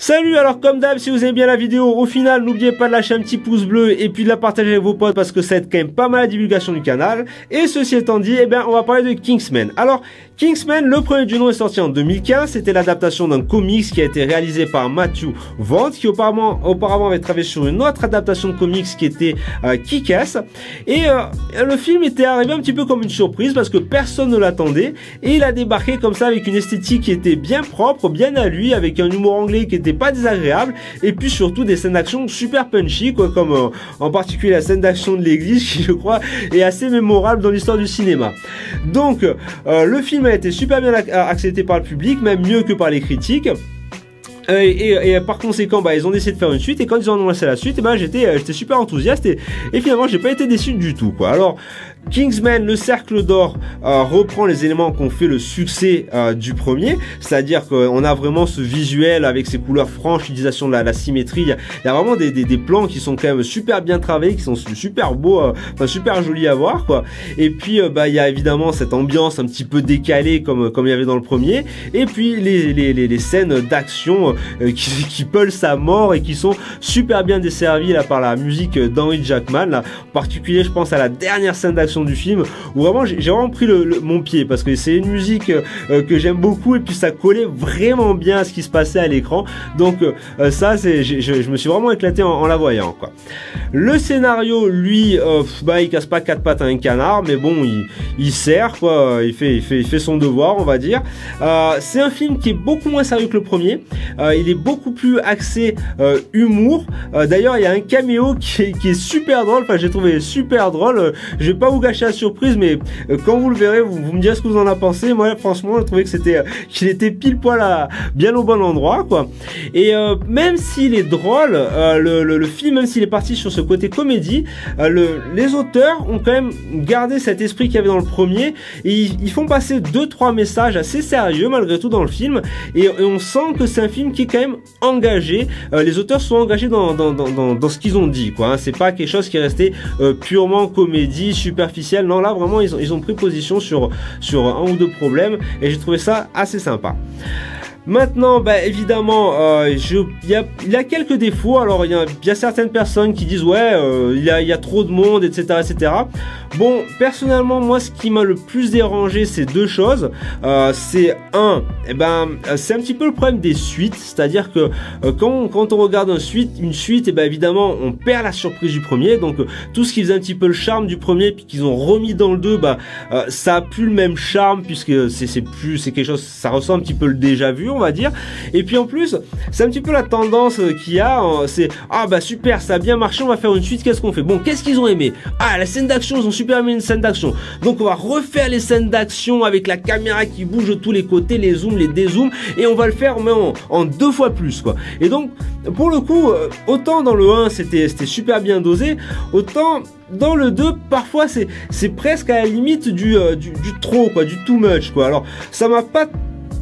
Salut, alors comme d'hab, si vous aimez bien la vidéo, au final, n'oubliez pas de lâcher un petit pouce bleu et puis de la partager avec vos potes parce que ça aide quand même pas mal la divulgation du canal. Et ceci étant dit, eh bien, on va parler de Kingsman. Alors, Kingsman, le premier du nom est sorti en 2015, c'était l'adaptation d'un comics qui a été réalisé par Matthew Vaughn, qui auparavant avait travaillé sur une autre adaptation de comics qui était Kick-Ass. Et le film était arrivé un petit peu comme une surprise parce que personne ne l'attendait et il a débarqué comme ça avec une esthétique qui était bien propre, bien à lui, avec un humour anglais qui était pas désagréable et puis surtout des scènes d'action super punchy, quoi, comme en particulier la scène d'action de l'église qui, je crois, est assez mémorable dans l'histoire du cinéma. Donc le film a été super bien accepté par le public, même mieux que par les critiques. Et par conséquent, ils ont décidé de faire une suite, et quand ils ont annoncé la suite, j'étais super enthousiaste, et finalement j'ai pas été déçu du tout, quoi. Alors, Kingsman, le cercle d'or, reprend les éléments qui ont fait le succès du premier, c'est-à-dire qu'on a vraiment ce visuel avec ses couleurs franches, l'utilisation de la symétrie, il y a vraiment des plans qui sont quand même super bien travaillés, qui sont super beaux, super jolis à voir, quoi. Et puis il y a évidemment cette ambiance un petit peu décalée comme il y avait dans le premier, et puis les scènes d'action qui pulsent à mort et qui sont super bien desservies là par la musique d'Henry Jackman, là. En particulier, je pense à la dernière scène d'action du film où vraiment j'ai vraiment pris mon pied parce que c'est une musique que j'aime beaucoup et puis ça collait vraiment bien à ce qui se passait à l'écran. Donc ça, je me suis vraiment éclaté en la voyant, quoi. Le scénario, lui, il casse pas quatre pattes à un canard, mais bon, il sert, quoi. Il fait son devoir, on va dire. C'est un film qui est beaucoup moins sérieux que le premier. Il est beaucoup plus axé humour. D'ailleurs, il y a un caméo qui est super drôle. Enfin, j'ai trouvé super drôle. Je vais pas vous gâcher la surprise, mais quand vous le verrez, vous me direz ce que vous en avez pensé. Moi, franchement, je trouvais que qu'il était pile poil bien au bon endroit, quoi. Et même s'il est drôle, le film, même s'il est parti sur ce côté comédie, les auteurs ont quand même gardé cet esprit qu'il y avait dans le premier, et ils font passer 2-3 messages assez sérieux malgré tout dans le film, et on sent que c'est un film qui est quand même engagé. Les auteurs sont engagés dans ce qu'ils ont dit, quoi, hein. C'est pas quelque chose qui est resté purement comédie superficielle. Non, là vraiment ils ont pris position sur un ou deux problèmes, et j'ai trouvé ça assez sympa. Maintenant, évidemment, il y a quelques défauts. Alors, il y a certaines personnes qui disent ouais, il y a trop de monde, etc., etc. Bon, personnellement, moi, ce qui m'a le plus dérangé, c'est deux choses. C'est c'est un petit peu le problème des suites, c'est-à-dire que quand on regarde une suite, évidemment, on perd la surprise du premier. Donc, tout ce qui faisait un petit peu le charme du premier, puis qu'ils ont remis dans le 2, ça a plus le même charme puisque c'est quelque chose, ça ressent un petit peu le déjà vu, on va dire. Et puis en plus, c'est un petit peu la tendance qu'il y a, c'est super, ça a bien marché, on va faire une suite, qu'est-ce qu'on fait? Bon, qu'est-ce qu'ils ont aimé? La scène d'action, ils ont super aimé une scène d'action, donc on va refaire les scènes d'action avec la caméra qui bouge de tous les côtés, les zooms, les dézooms, et on va le faire mais en 2 fois plus, quoi. Et donc pour le coup, autant dans le 1 c'était super bien dosé, autant dans le 2, parfois c'est presque à la limite du trop, quoi, du too much, quoi. Alors ça m'a pas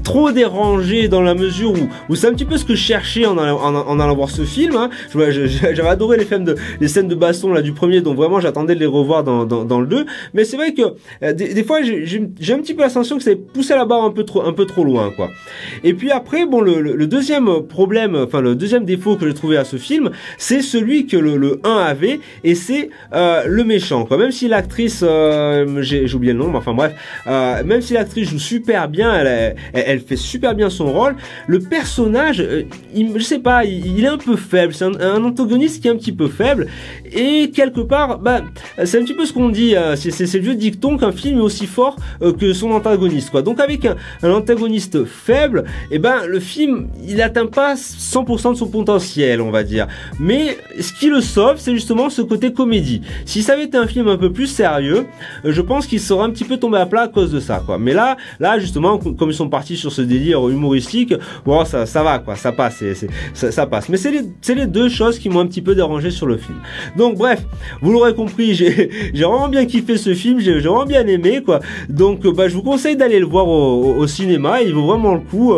trop dérangé dans la mesure où c'est un petit peu ce que je cherchais en allant voir ce film, hein. J'avais adoré les scènes de baston là du premier, donc vraiment j'attendais de les revoir dans le 2, mais c'est vrai que des fois j'ai un petit peu la sensation que ça poussé la barre un peu trop loin, quoi. Et puis après, bon, le deuxième problème, enfin le deuxième défaut que j'ai trouvé à ce film, c'est celui que le 1 avait, et c'est le méchant, quoi. Même si l'actrice, j'ai oublié le nom, mais enfin bref, même si l'actrice joue super bien, elle fait super bien son rôle, le personnage, je sais pas, il est un peu faible, c'est un antagoniste qui est un petit peu faible, et quelque part, c'est un petit peu ce qu'on dit, c'est le vieux dicton qu'un film est aussi fort que son antagoniste, quoi. Donc avec un antagoniste faible, le film, il atteint pas 100% de son potentiel, on va dire. Mais ce qui le sauve, c'est justement ce côté comédie. Si ça avait été un film un peu plus sérieux, je pense qu'il serait un petit peu tombé à plat à cause de ça, quoi. Mais là justement, comme ils sont partis sur ce délire humoristique, bon, ça va, quoi, ça passe, ça passe. Mais c'est les deux choses qui m'ont un petit peu dérangé sur le film. Donc bref, vous l'aurez compris, j'ai vraiment bien kiffé ce film, j'ai vraiment bien aimé, quoi. Donc je vous conseille d'aller le voir au cinéma, il vaut vraiment le coup,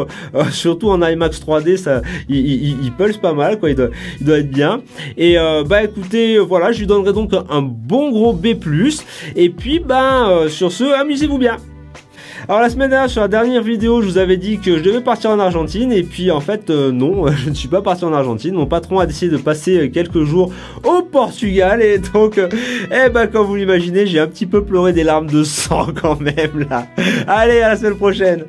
surtout en IMAX 3D, ça, il pulse pas mal, quoi, il doit être bien. Et écoutez, voilà, je lui donnerai donc un bon gros B+, et puis sur ce, amusez-vous bien. Alors la semaine dernière, sur la dernière vidéo, je vous avais dit que je devais partir en Argentine, et puis en fait non, je ne suis pas parti en Argentine. Mon patron a décidé de passer quelques jours au Portugal, et donc eh ben comme vous l'imaginez, j'ai un petit peu pleuré des larmes de sang quand même là. Allez, à la semaine prochaine.